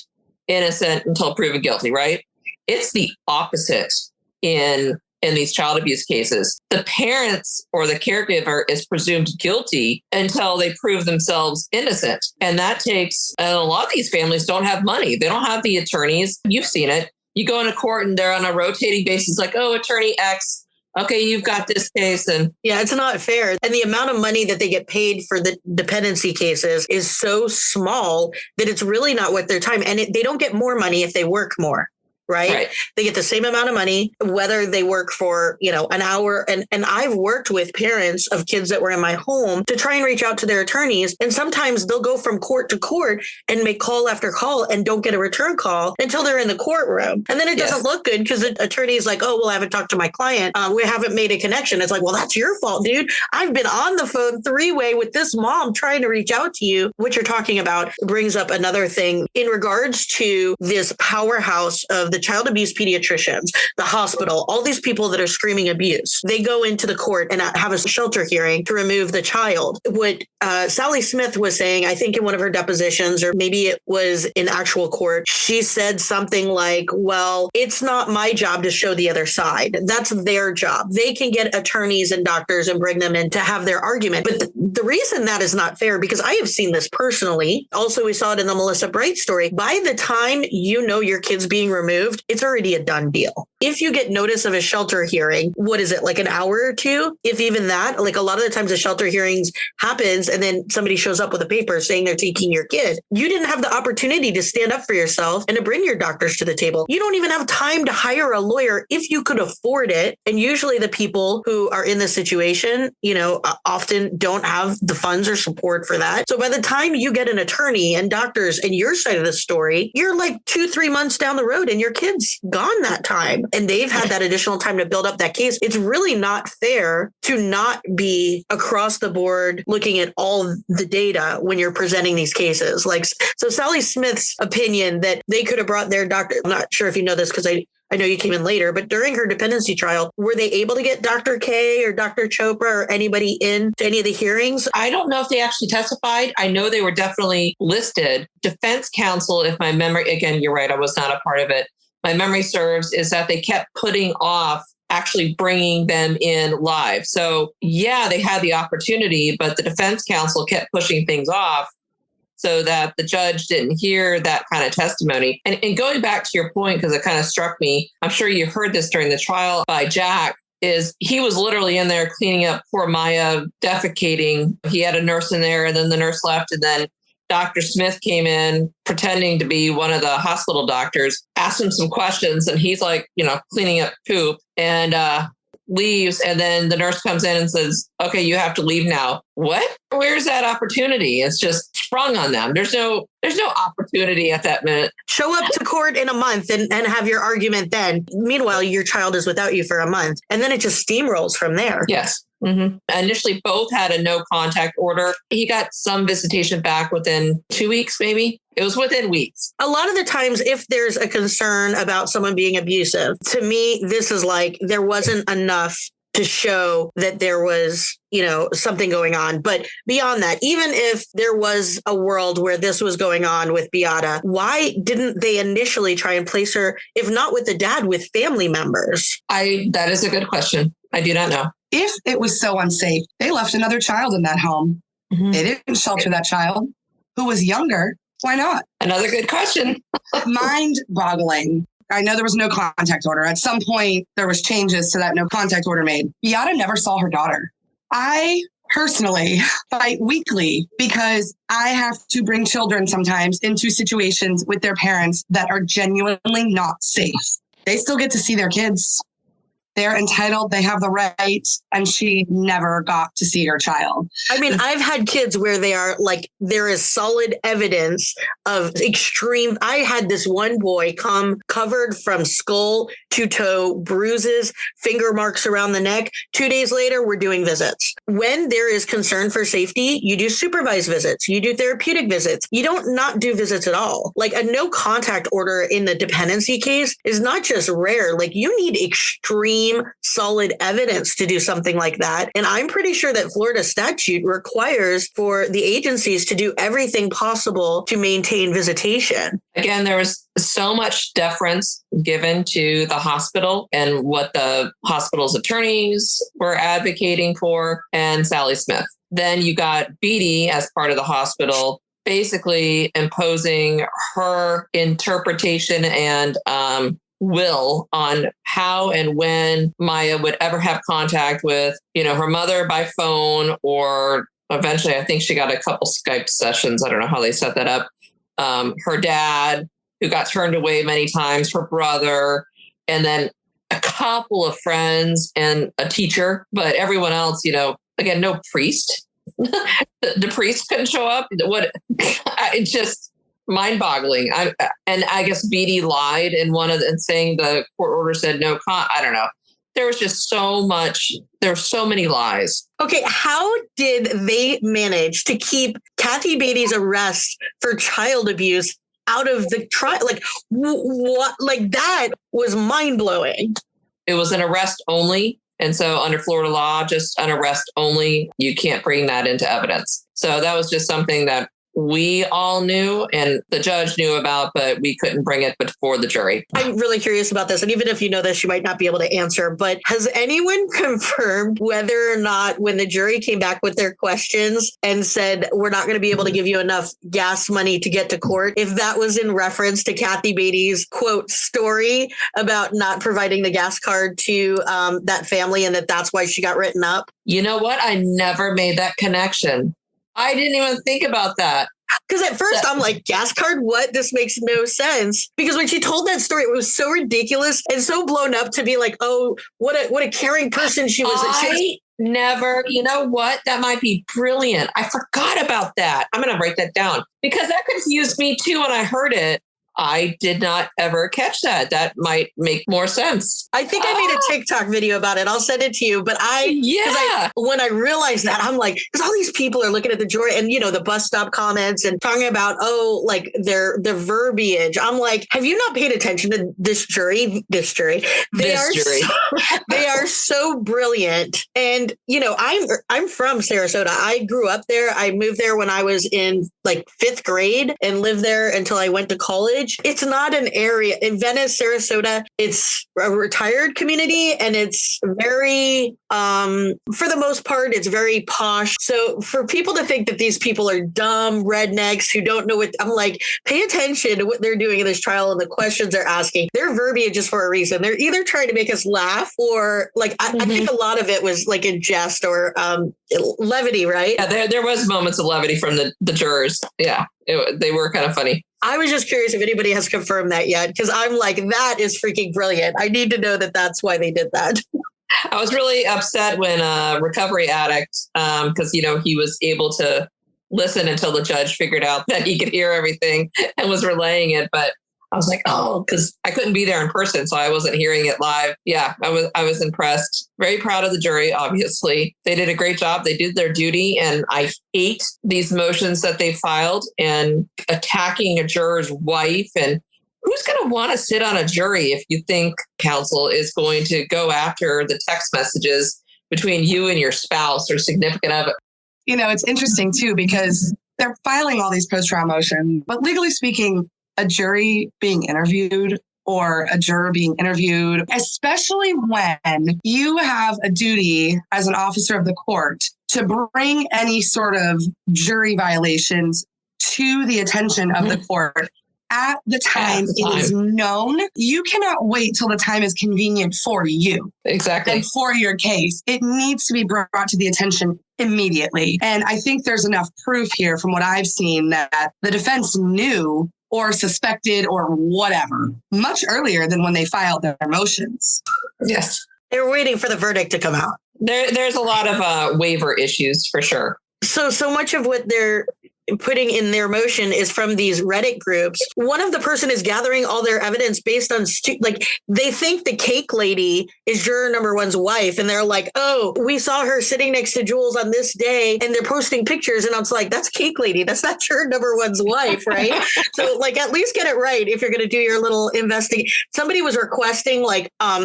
innocent until proven guilty, right? It's the opposite in these child abuse cases. The parents or the caregiver is presumed guilty until they prove themselves innocent. And that takes, and a lot of these families don't have money. They don't have the attorneys. You've seen it. You go into court and they're on a rotating basis, like, oh, attorney X, okay, you've got this case. And yeah, it's not fair. And the amount of money that they get paid for the dependency cases is so small that it's really not worth their time. And they don't get more money if they work more. Right? They get the same amount of money, whether they work for, an hour. And I've worked with parents of kids that were in my home to try and reach out to their attorneys. And sometimes they'll go from court to court and make call after call and don't get a return call until they're in the courtroom. And then it doesn't look good because the attorney is like, oh, well, I haven't talked to my client. We haven't made a connection. It's like, well, that's your fault, dude. I've been on the phone 3-way with this mom trying to reach out to you. What you're talking about brings up another thing in regards to this powerhouse of the child abuse pediatricians, the hospital, all these people that are screaming abuse. They go into the court and have a shelter hearing to remove the child. What Sally Smith was saying, I think in one of her depositions, or maybe it was in actual court, she said something like, well, it's not my job to show the other side. That's their job. They can get attorneys and doctors and bring them in to have their argument. But the reason that is not fair, because I have seen this personally. Also, we saw it in the Melissa Bright story. By the time your kid's being removed, it's already a done deal. If you get notice of a shelter hearing, what is it, like an hour or two? If even that, like a lot of the times the shelter hearings happens and then somebody shows up with a paper saying they're taking your kid. You didn't have the opportunity to stand up for yourself and to bring your doctors to the table. You don't even have time to hire a lawyer if you could afford it. And usually the people who are in this situation, often don't have the funds or support for that. So by the time you get an attorney and doctors and your side of the story, you're like 2-3 months down the road and your kid's gone that time. and they've had that additional time to build up that case. It's really not fair to not be across the board looking at all the data when you're presenting these cases. Like, so Sally Smith's opinion that they could have brought their doctor, I'm not sure if you know this because I know you came in later, but during her dependency trial, were they able to get Dr. K or Dr. Chopra or anybody in to any of the hearings? I don't know if they actually testified. I know they were definitely listed. Defense counsel, if my memory, again, you're right, I was not a part of it. My memory serves is that they kept putting off actually bringing them in live. So yeah, they had the opportunity, but the defense counsel kept pushing things off so that the judge didn't hear that kind of testimony. And going back to your point, because it kind of struck me, I'm sure you heard this during the trial by Jack, is he was literally in there cleaning up poor Maya, defecating. He had a nurse in there and then the nurse left. And then Dr. Smith came in pretending to be one of the hospital doctors, asked him some questions. And he's like, cleaning up poop and leaves. And then the nurse comes in and says, okay, you have to leave now. What? Where's that opportunity? It's just sprung on them. There's no opportunity at that minute. Show up to court in a month and have your argument then. Meanwhile, your child is without you for a month. And then it just steamrolls from there. Yes. Mm-hmm. Initially, both had a no contact order. He got some visitation back within 2 weeks, maybe. It was within weeks. A lot of the times, if there's a concern about someone being abusive, to me, this is like there wasn't enough to show that there was, something going on. But beyond that, even if there was a world where this was going on with Beata, why didn't they initially try and place her, if not with the dad, with family members? That is a good question. I do not know. If it was so unsafe, they left another child in that home. Mm-hmm. They didn't shelter that child who was younger. Why not? Another good question. Mind-boggling. I know there was no contact order. At some point, there was changes to that no contact order made. Beata never saw her daughter. I personally fight weekly because I have to bring children sometimes into situations with their parents that are genuinely not safe. They still get to see their kids. They're entitled, they have the right, and she never got to see her child. I mean, I've had kids where they are like, there is solid evidence of extreme. I had this one boy come covered from skull to toe, bruises, finger marks around the neck. 2 days later, we're doing visits. When there is concern for safety, you do supervised visits, you do therapeutic visits. You don't not do visits at all. Like a no contact order in the dependency case is not just rare. Like you need extreme solid evidence to do something like that. And I'm pretty sure that Florida statute requires for the agencies to do everything possible to maintain visitation. Again, there was so much deference given to the hospital and what the hospital's attorneys were advocating for and Sally Smith. Then you got Beatty as part of the hospital, basically imposing her interpretation and will on how and when Maya would ever have contact with, her mother by phone, or eventually I think she got a couple Skype sessions. I don't know how they set that up. Her dad, who got turned away many times, her brother, and then a couple of friends and a teacher, but everyone else, again, no priest. The priest couldn't show up. It's just mind-boggling. I guess Beatty lied in one of the, and saying the court order said no. I don't know. There was just so much. There were so many lies. Okay, how did they manage to keep Kathy Beatty's arrest for child abuse out of the trial? Like what? Like that was mind-blowing. It was an arrest only. And so under Florida law, just an arrest only, you can't bring that into evidence. So that was just something that we all knew and the judge knew about, but we couldn't bring it before the jury. I'm really curious about this. And even if you know this, you might not be able to answer, but has anyone confirmed whether or not when the jury came back with their questions and said, we're not going to be able to give you enough gas money to get to court, if that was in reference to Kathy Beatty's quote story about not providing the gas card to that family and that's why she got written up? You know what? I never made that connection. I didn't even think about that. Because at first I'm like, gas card? What? This makes no sense. Because when she told that story, it was so ridiculous and so blown up to be like, oh, what a caring person she was. Never, you know what? That might be brilliant. I forgot about that. I'm going to write that down because that confused me too when I heard it. I did not ever catch that. That might make more sense. I think I made a TikTok video about it. I'll send it to you. But when I realized that, I'm like, because all these people are looking at the jury and, the bus stop comments and talking about, their verbiage. I'm like, have you not paid attention to this jury? They are so brilliant. And, I'm from Sarasota. I grew up there. I moved there when I was in like 5th grade and lived there until I went to college. It's not an area in Venice, Sarasota. It's a retired community and it's very, for the most part, it's very posh. So for people to think that these people are dumb rednecks who don't know what, I'm like, pay attention to what they're doing in this trial and the questions they're asking. Their verbiage is for a reason. They're either trying to make us laugh or like, I think a lot of it was like in jest or levity, right? Yeah, there was moments of levity from the jurors. Yeah, they were kind of funny. I was just curious if anybody has confirmed that yet, because I'm like, that is freaking brilliant. I need to know that that's why they did that. I was really upset when a recovery addict, because, he was able to listen until the judge figured out that he could hear everything and was relaying it. But I was like, because I couldn't be there in person, so I wasn't hearing it live. Yeah, I was impressed. Very proud of the jury, obviously. They did a great job. They did their duty. And I hate these motions that they filed and attacking a juror's wife. And who's going to want to sit on a jury if you think counsel is going to go after the text messages between you and your spouse or significant other? It's interesting, too, because they're filing all these post-trial motions. But legally speaking, a jury being interviewed or a juror being interviewed, especially when you have a duty as an officer of the court to bring any sort of jury violations to the attention of the court at the time it is known. You cannot wait till the time is convenient for you. Exactly. And for your case. It needs to be brought to the attention immediately. And I think there's enough proof here from what I've seen that the defense knew or suspected or whatever much earlier than when they filed their motions. Yes. They were waiting for the verdict to come out. There's a lot of waiver issues for sure. So much of what they're putting in their motion is from these Reddit groups. One of the person is gathering all their evidence based on they think the cake lady is juror number 1's wife. And they're like, oh, we saw her sitting next to Jules on this day. And they're posting pictures. And I was like, that's cake lady. That's not juror number 1's wife. Right. So at least get it right. If you're going to do your little investigation. Somebody was requesting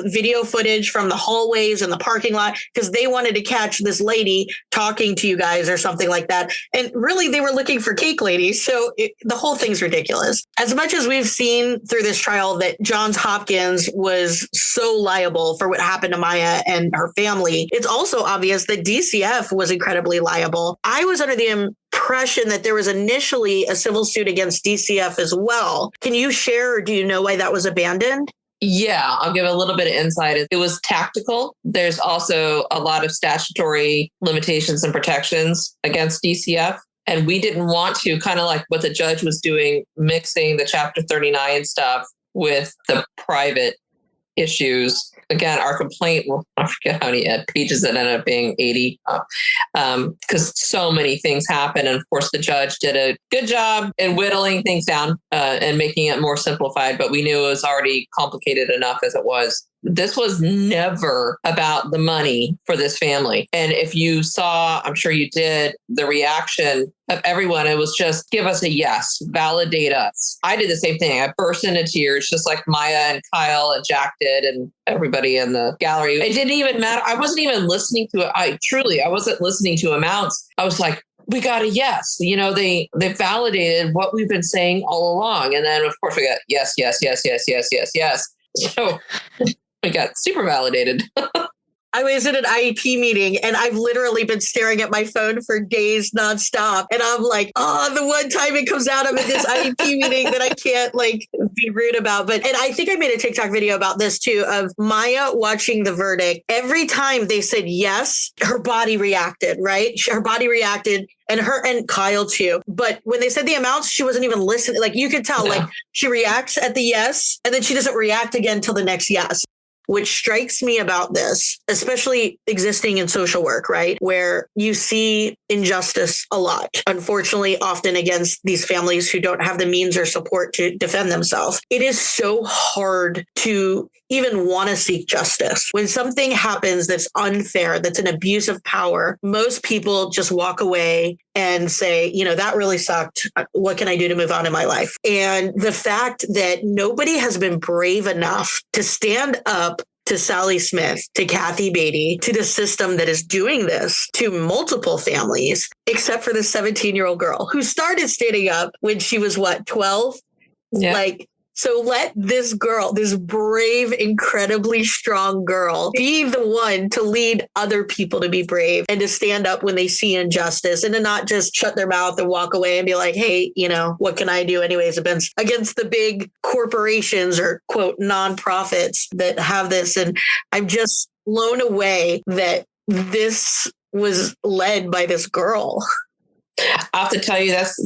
video footage from the hallways and the parking lot because they wanted to catch this lady talking to you guys or something like that. And really they were looking for cake ladies. So the whole thing's ridiculous. As much as we've seen through this trial that Johns Hopkins was so liable for what happened to Maya and her family, it's also obvious that DCF was incredibly liable. I was under the impression that there was initially a civil suit against DCF as well. Can you share or do you know why that was abandoned? Yeah, I'll give a little bit of insight. It was tactical. There's also a lot of statutory limitations and protections against DCF. And we didn't want to, kind of like what the judge was doing, mixing the Chapter 39 stuff with the private issues. Again, our complaint, I forget how many pages it ended up being, 80, because so many things happen. And of course, the judge did a good job in whittling things down and making it more simplified. But we knew it was already complicated enough as it was. This was never about the money for this family. And if you saw, I'm sure you did, the reaction of everyone, it was just give us a yes, validate us. I did the same thing. I burst into tears, just like Maya and Kyle and Jack did and everybody in the gallery. It didn't even matter. I wasn't even listening to it. I wasn't listening to amounts. I was like, we got a yes. They validated what we've been saying all along. And then, of course, we got yes, yes, yes, yes, yes, yes, yes. So we got super validated. I was at an IEP meeting and I've literally been staring at my phone for days nonstop. And I'm like, the one time it comes out, I'm at this IEP meeting that I can't be rude about. And I think I made a TikTok video about this too, of Maya watching the verdict. Every time they said yes, her body reacted, right? Her body reacted. And her and Kyle too. But when they said the amounts, she wasn't even listening. You could tell, she reacts at the yes, and then she doesn't react again till the next yes. What strikes me about this, especially existing in social work, right, where you see injustice a lot, unfortunately, often against these families who don't have the means or support to defend themselves. It is so hard to even want to seek justice. When something happens that's unfair, that's an abuse of power, most people just walk away and say, that really sucked. What can I do to move on in my life? And the fact that nobody has been brave enough to stand up to Sally Smith, to Kathy Beatty, to the system that is doing this to multiple families, except for the 17-year-old girl who started standing up when she was 12? Yeah. So let this girl, this brave, incredibly strong girl, be the one to lead other people to be brave and to stand up when they see injustice and to not just shut their mouth and walk away and be like, hey, what can I do anyways against the big corporations or quote nonprofits that have this. And I'm just blown away that this was led by this girl. I have to tell you, that's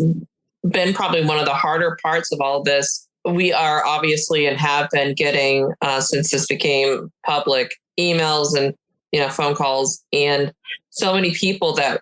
been probably one of the harder parts of all this. We are obviously and have been getting, since this became public, emails and, phone calls and so many people that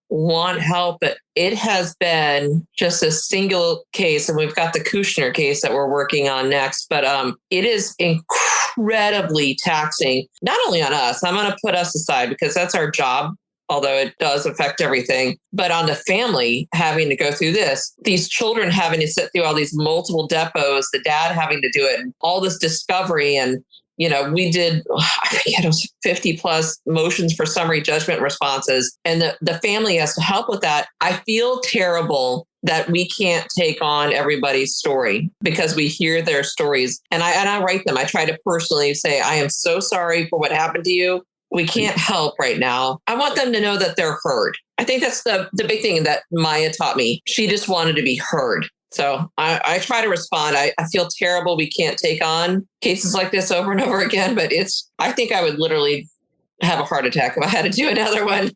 want help. But it has been just a single case. And we've got the Kushner case that we're working on next. But it is incredibly taxing, not only on us. I'm going to put us aside because that's our job, although it does affect everything, but on the family having to go through this, these children having to sit through all these multiple depots, the dad having to do it, all this discovery. And, we did, I think it was 50 plus motions for summary judgment responses. And the family has to help with that. I feel terrible that we can't take on everybody's story because we hear their stories. And I write them. I try to personally say, I am so sorry for what happened to you. We can't help right now. I want them to know that they're heard. I think that's the big thing that Maya taught me. She just wanted to be heard. So I try to respond. I feel terrible. We can't take on cases like this over and over again, but I think I would literally have a heart attack if I had to do another one.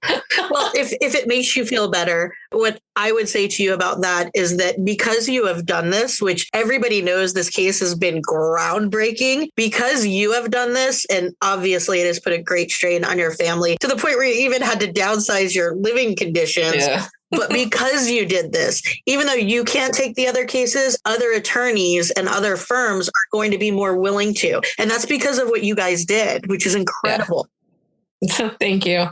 Well, if it makes you feel better, what I would say to you about that is that because you have done this, which everybody knows this case has been groundbreaking, because you have done this, and obviously it has put a great strain on your family to the point where you even had to downsize your living conditions. Yeah. But because you did this, even though you can't take the other cases, other attorneys and other firms are going to be more willing to. And that's because of what you guys did, which is incredible. Yeah. Thank you.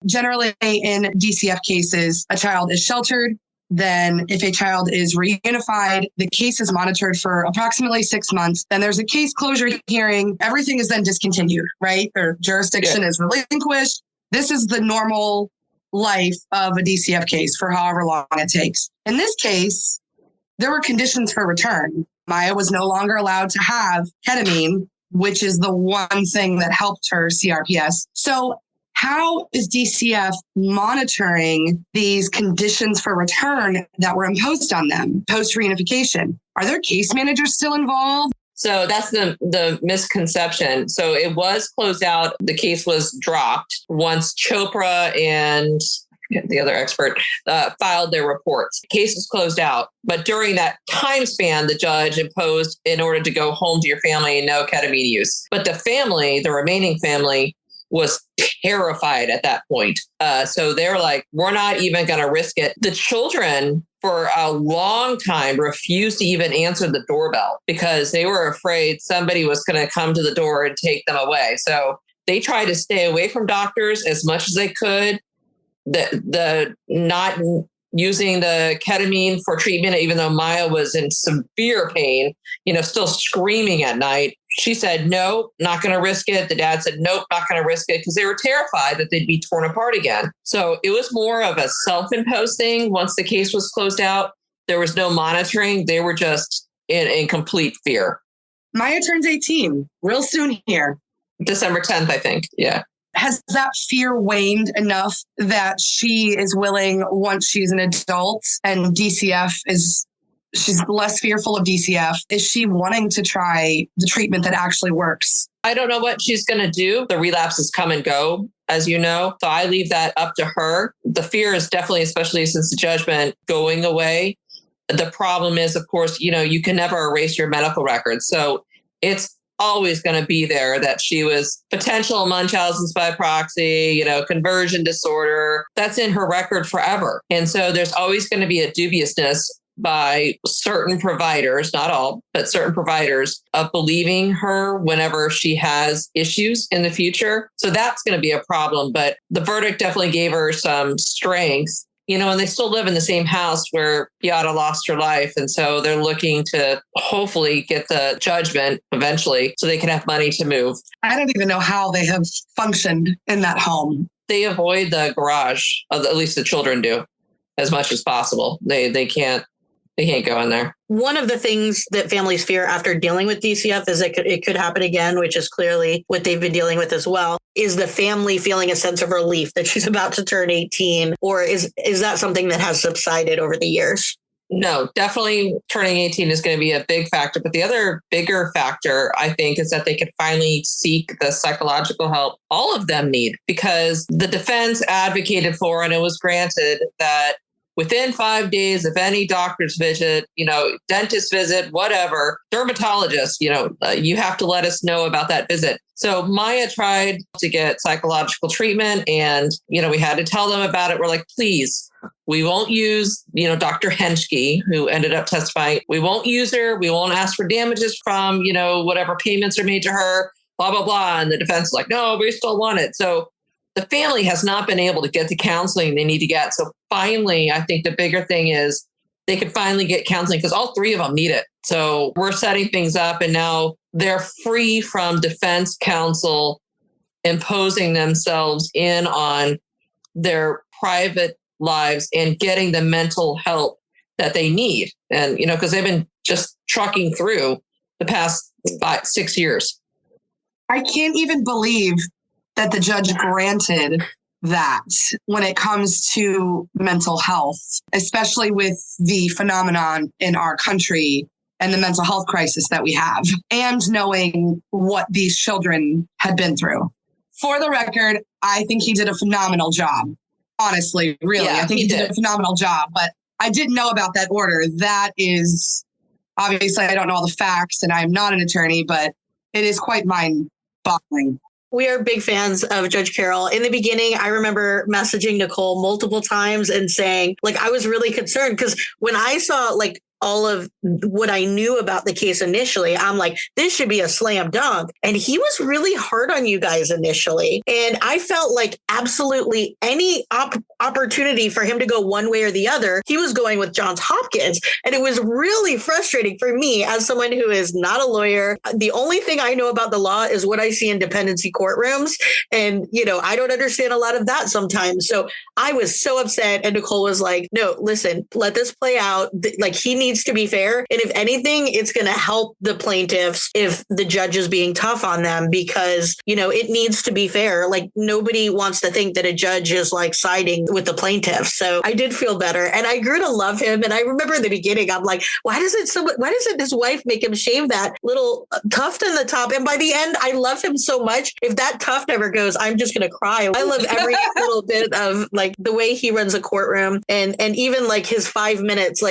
Generally, in DCF cases, a child is sheltered. Then if a child is reunified, the case is monitored for approximately 6 months. Then there's a case closure hearing. Everything is then discontinued, right? Their jurisdiction is relinquished. This is the normal life of a DCF case for however long it takes. In this case, there were conditions for return. Maya was no longer allowed to have ketamine, which is the one thing that helped her CRPS. So how is DCF monitoring these conditions for return that were imposed on them post-reunification? Are their case managers still involved? So that's the misconception. So it was closed out. The case was dropped once Chopra and the other expert filed their reports. The case is closed out. But during that time span, the judge imposed in order to go home to your family, no ketamine use. But the family, the remaining family, was terrified at that point. So they're like, we're not even going to risk it. The children for a long time refused to even answer the doorbell because they were afraid somebody was going to come to the door and take them away. So they tried to stay away from doctors as much as they could. The not using the ketamine for treatment, even though Maya was in severe pain, still screaming at night. She said, no, not going to risk it. The dad said, nope, not going to risk it because they were terrified that they'd be torn apart again. So it was more of a self-imposed thing. Once the case was closed out, there was no monitoring. They were just in complete fear. Maya turns 18 real soon here. December 10th, I think. Yeah. Has that fear waned enough that she is willing, once she's an adult and she's less fearful of DCF, is she wanting to try the treatment that actually works? I don't know what she's going to do. The relapses come and go, as you know. So I leave that up to her. The fear is definitely, especially since the judgment, going away. The problem is, of course, you can never erase your medical records. So it's always going to be there, that she was potential Munchausen's by proxy, conversion disorder. That's in her record forever. And so there's always going to be a dubiousness by certain providers, not all, but certain providers, of believing her whenever she has issues in the future. So that's going to be a problem. But the verdict definitely gave her some strength, and they still live in the same house where Beata lost her life. And so they're looking to hopefully get the judgment eventually so they can have money to move. I don't even know how they have functioned in that home. They avoid the garage, at least the children do, as much as possible. They can't go in there. One of the things that families fear after dealing with DCF is that it could happen again, which is clearly what they've been dealing with as well, is the family feeling a sense of relief that she's about to turn 18, or is that something that has subsided over the years? No, definitely turning 18 is going to be a big factor. But the other bigger factor, I think, is that they could finally seek the psychological help all of them need, because the defense advocated for, and it was granted, that within 5 days of any doctor's visit, dentist visit, whatever, dermatologist, you have to let us know about that visit. So Maya tried to get psychological treatment, and, we had to tell them about it. We're like, please, we won't use, Dr. Henschke, who ended up testifying. We won't use her. We won't ask for damages from, whatever payments are made to her, blah, blah, blah. And the defense is like, no, we still want it. So the family has not been able to get the counseling they need to get. So finally, I think the bigger thing is they could finally get counseling, because all three of them need it. So we're setting things up, and now they're free from defense counsel imposing themselves in on their private lives and getting the mental help that they need. And, because they've been just trucking through the past 6 years. I can't even believe that the judge granted that when it comes to mental health, especially with the phenomenon in our country and the mental health crisis that we have, and knowing what these children had been through. For the record, I think he did a phenomenal job. Honestly, really, yeah, I think he did a phenomenal job. But I didn't know about that order. That is, obviously, I don't know all the facts, and I'm not an attorney, but it is quite mind-boggling. We are big fans of Judge Carroll. In the beginning, I remember messaging Nichole multiple times and saying, I was really concerned, because when I saw all of what I knew about the case initially, I'm like, this should be a slam dunk. And he was really hard on you guys initially. And I felt like absolutely any opportunity for him to go one way or the other, he was going with Johns Hopkins. And it was really frustrating for me as someone who is not a lawyer. The only thing I know about the law is what I see in dependency courtrooms. And, I don't understand a lot of that sometimes. So I was so upset. And Nichole was like, no, listen, let this play out. He needs to be fair. And if anything, it's going to help the plaintiffs if the judge is being tough on them, because, it needs to be fair. Nobody wants to think that a judge is siding with the plaintiffs. So I did feel better, and I grew to love him. And I remember in the beginning, I'm like, why doesn't his wife make him shave that little tuft in the top? And by the end, I love him so much. If that tuft never goes, I'm just going to cry. I love every little bit of the way he runs a courtroom, and even his 5 minutes.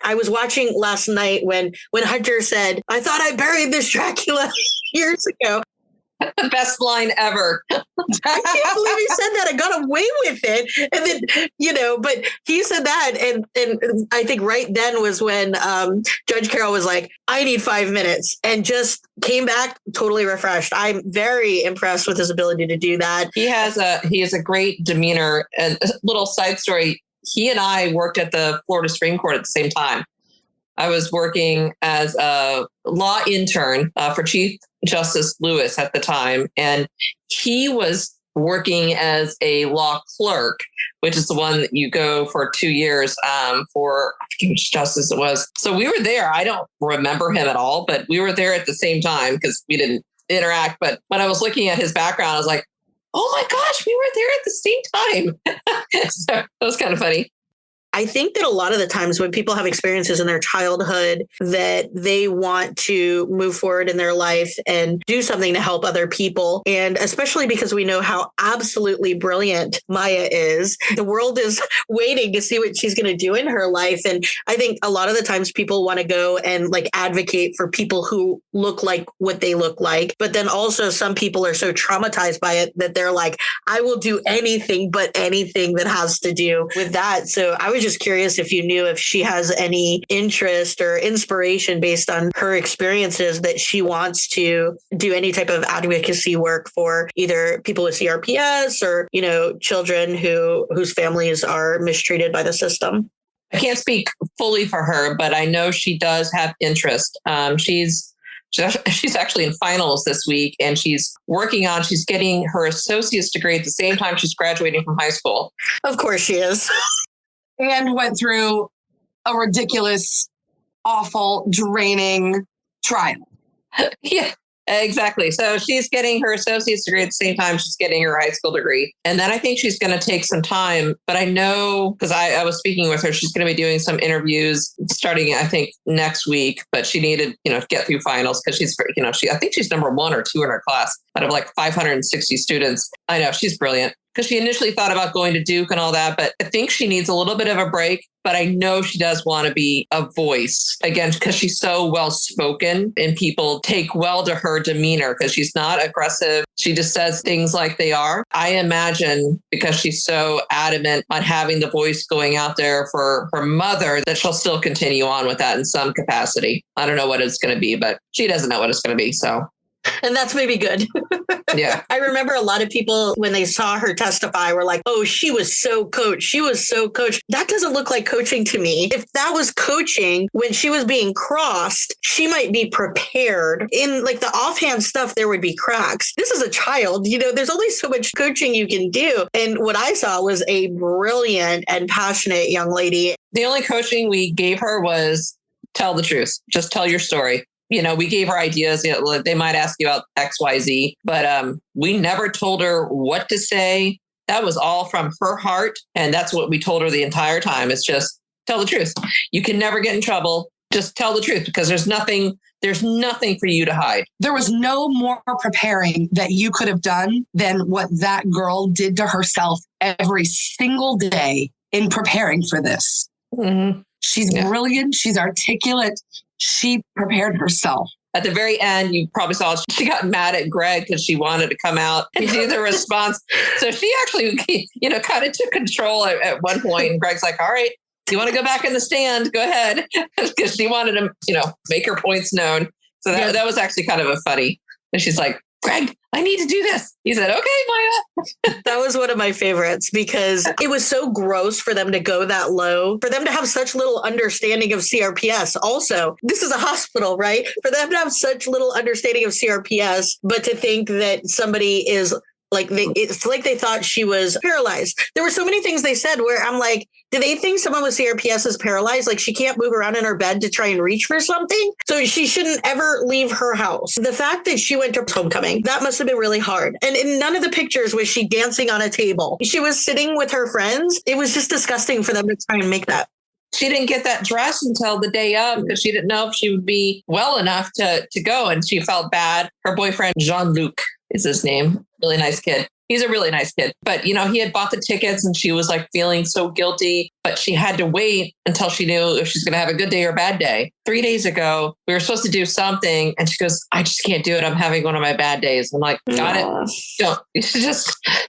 I was watching last night when Hunter said, I thought I buried this Dracula years ago. The best line ever. I can't believe he said that. I got away with it. And then, but he said that. And I think right then was when Judge Carroll was like, I need 5 minutes, and just came back totally refreshed. I'm very impressed with his ability to do that. He has a great demeanor. And a little side story. He and I worked at the Florida Supreme Court at the same time. I was working as a law intern for Chief Justice Lewis at the time, and he was working as a law clerk, which is the one that you go for 2 years for, I forget which justice it was. So we were there. I don't remember him at all, but we were there at the same time because we didn't interact. But when I was looking at his background, I was like, oh my gosh, we were there at the same time. So it was kind of funny. I think that a lot of the times when people have experiences in their childhood that they want to move forward in their life and do something to help other people. And especially because we know how absolutely brilliant Maya is, the world is waiting to see what she's going to do in her life. And I think a lot of the times people want to go and like advocate for people who look like what they look like. But then also some people are so traumatized by it that they're like, I will do anything but anything that has to do with that. So I was just curious if you knew if she has any interest or inspiration based on her experiences that she wants to do any type of advocacy work for either people with CRPS or, you know, children whose families are mistreated by the system. I can't speak fully for her, but I know she does have interest. She's actually in finals this week, and she's getting her associate's degree at the same time she's graduating from high school. Of course she is. And went through a ridiculous, awful, draining trial. Yeah, exactly. So she's getting her associate's degree at the same time she's getting her high school degree. And then I think she's going to take some time. But I know, because I was speaking with her, she's going to be doing some interviews starting, I think, next week. But she needed, to get through finals because she's, I think she's number 1 or 2 in her class out of like 560 students. I know, she's brilliant. Because she initially thought about going to Duke and all that, but I think she needs a little bit of a break. But I know she does want to be a voice, again, because she's so well-spoken and people take well to her demeanor because she's not aggressive. She just says things like they are. I imagine because she's so adamant on having the voice going out there for her mother that she'll still continue on with that in some capacity. I don't know what it's going to be, but she doesn't know what it's going to be. So. And that's maybe good. Yeah. I remember a lot of people, when they saw her testify, were like, oh, she was so coached. She was so coached. That doesn't look like coaching to me. If that was coaching when she was being crossed, she might be prepared. In like the offhand stuff, there would be cracks. This is a child. There's only so much coaching you can do. And what I saw was a brilliant and passionate young lady. The only coaching we gave her was tell the truth. Just tell your story. We gave her ideas. They might ask you about X, Y, Z, but we never told her what to say. That was all from her heart. And that's what we told her the entire time. It's just tell the truth. You can never get in trouble. Just tell the truth because there's nothing for you to hide. There was no more preparing that you could have done than what that girl did to herself every single day in preparing for this. Mm-hmm. She's brilliant. She's articulate. She prepared herself. At the very end, you probably saw she got mad at Greg because she wanted to come out and do the response. So she actually, kind of took control at one point. And Greg's like, all right, do you want to go back in the stand? Go ahead. Because she wanted to, make her points known. So that was actually kind of a funny. And she's like, Greg, I need to do this. He said, okay, Maya. That was one of my favorites because it was so gross for them to go that low, for them to have such little understanding of CRPS. Also, this is a hospital, right? For them to have such little understanding of CRPS, but to think that somebody is like, it's like they thought she was paralyzed. There were so many things they said where I'm like, do they think someone with CRPS is paralyzed? Like she can't move around in her bed to try and reach for something? So she shouldn't ever leave her house. The fact that she went to homecoming, that must have been really hard. And in none of the pictures was she dancing on a table. She was sitting with her friends. It was just disgusting for them to try and make that. She didn't get that dress until the day of because she didn't know if she would be well enough to go. And she felt bad. Her boyfriend, Jean-Luc, is his name. Really nice kid. He's a really nice kid. But, he had bought the tickets and she was like feeling so guilty, but she had to wait until she knew if she's going to have a good day or a bad day. 3 days ago, we were supposed to do something and she goes, I just can't do it. I'm having one of my bad days. I'm like, got it. Don't.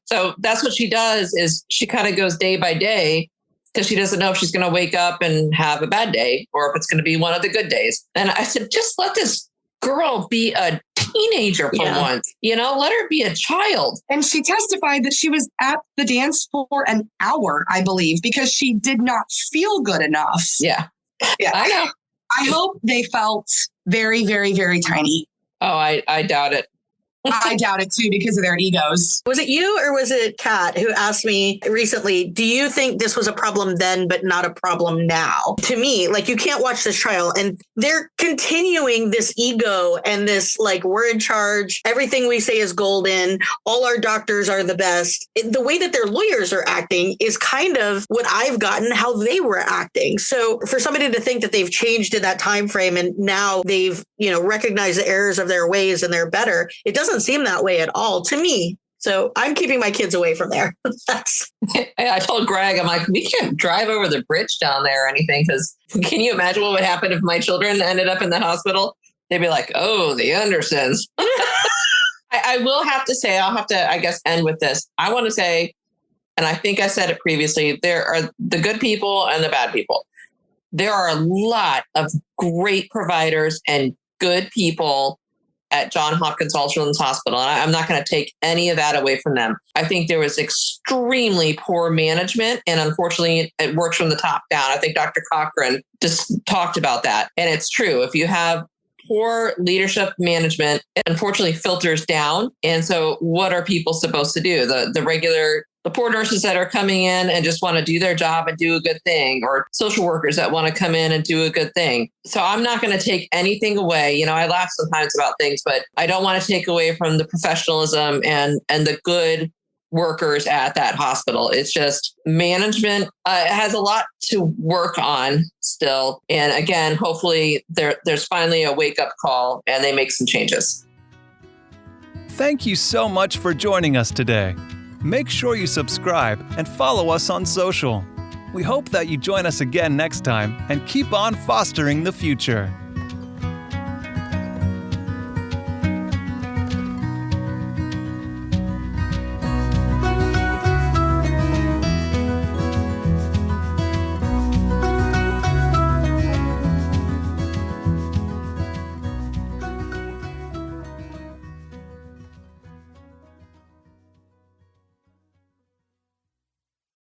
So that's what she does is she kind of goes day by day because she doesn't know if she's going to wake up and have a bad day or if it's going to be one of the good days. And I said, just let this girl be a teenager for once, let her be a child. And she testified that she was at the dance for an hour, I believe, because she did not feel good enough. Yeah. I know. I hope they felt very, very, very tiny. Oh, I doubt it. I doubt it too because of their egos. Was it you or was it Kat who asked me recently, do you think this was a problem then, but not a problem now? To me, like, you can't watch this trial and they're continuing this ego and this, like, we're in charge. Everything we say is golden. All our doctors are the best. The way that their lawyers are acting is kind of what I've gotten how they were acting. So for somebody to think that they've changed in that time frame and now they've, recognized the errors of their ways and they're better, it doesn't seem that way at all to me. So I'm keeping my kids away from there. I told Greg, I'm like, we can't drive over the bridge down there or anything, because can you imagine what would happen if my children ended up in the hospital? They'd be like, oh, the Andersons. I will have to say, I'll have to, I guess, end with this. I want to say, and I think I said it previously, there are the good people and the bad people. There are a lot of great providers and good people at Johns Hopkins Children's Hospital. And I'm not going to take any of that away from them. I think there was extremely poor management. And unfortunately, it works from the top down. I think Dr. Cochran just talked about that. And it's true. If you have poor leadership management, it unfortunately filters down. And so what are people supposed to do? The poor nurses that are coming in and just want to do their job and do a good thing, or social workers that want to come in and do a good thing. So I'm not going to take anything away. I laugh sometimes about things, but I don't want to take away from the professionalism and the good workers at that hospital. It's just management has a lot to work on still. And again, hopefully there's finally a wake-up call and they make some changes. Thank you so much for joining us today. Make sure you subscribe and follow us on social. We hope that you join us again next time and keep on fostering the future.